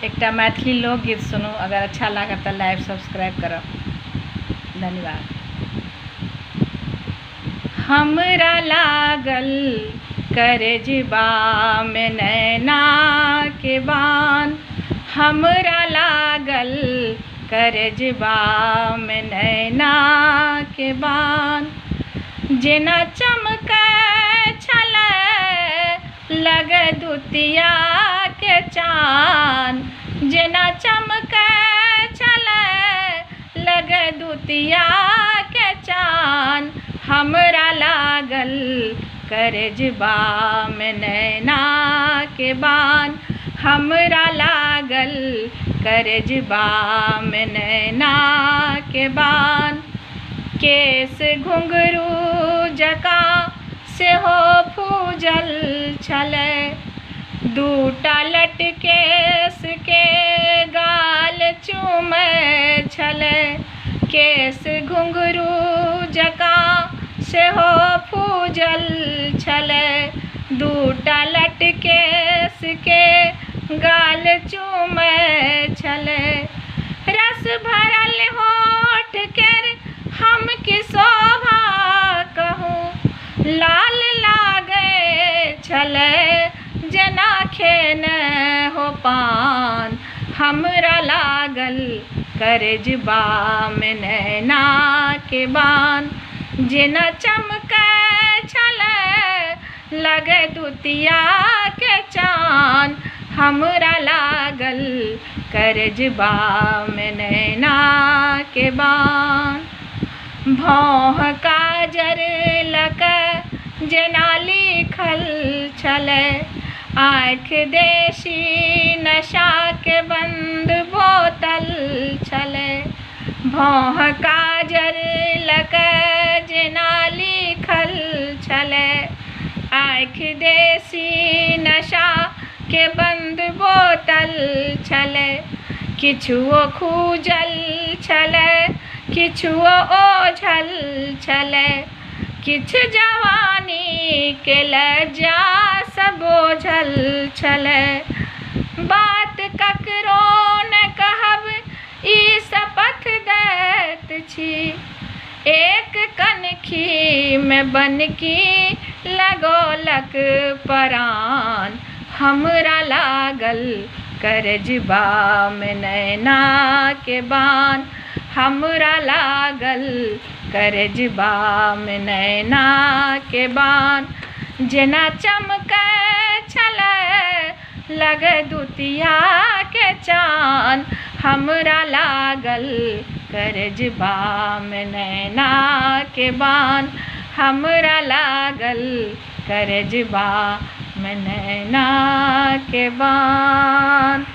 एकटा मैथिली लोकगीत सुनू। अगर अच्छा लगे तो लाइव सब्सक्राइब करब। धन्यवाद। हमरा लागल करजबा में नैना के बान, हमरा लागल करजबा में नैना के बान। जेना चमकै छलै लग दुतिया के चान, जेना चमकै छलै लग दुतिया के चान। हमरा लागल करजबा में नैना के बान, हमरा लागल करजबा में नैना के बान। केस घुंघरू जकाँ सेहो फूजल छलै, दूटा लटकेश के गाल चूमै छलै। केस घुंघरू जकाँ सेहो फूजल छलै, दूटा लटकेश के गाल चूमै छलै। रस भरल होठ केर हम की शोभा कहूँ, लाल लागै छलै जेना खेने हो पान। हमरा लागल करजबा में नैना के बान, जेना चमकै छलै लग दुतिया के चान। हमरा लागल करजबा में नैना के बान। भौह काजर लकै जेना लिखल छलै, आँखि देशी नशा के बंद बोतल छलै। भौह काजर लकै जेना लिखल छलै, आँखि देशी नशा के बंद बोतल छलै। किछुओ खूजल छलै, किछुओ ओझल छलै, किछु जवानी के लज्जा सँ बोझल छलै। बात ककरो न कहब ई शपथ दैत छी, एक कनखी में बनकी लगौलक परान। हमरा लागल करजबा में नैना के बान, हमरा लागल करजबा में नैना के बान। जेना चमकै छलै लग दुतिया के चान, हमरा लागल करजबा में नैना के बान। हमरा लागल करजबा में नैना के बान।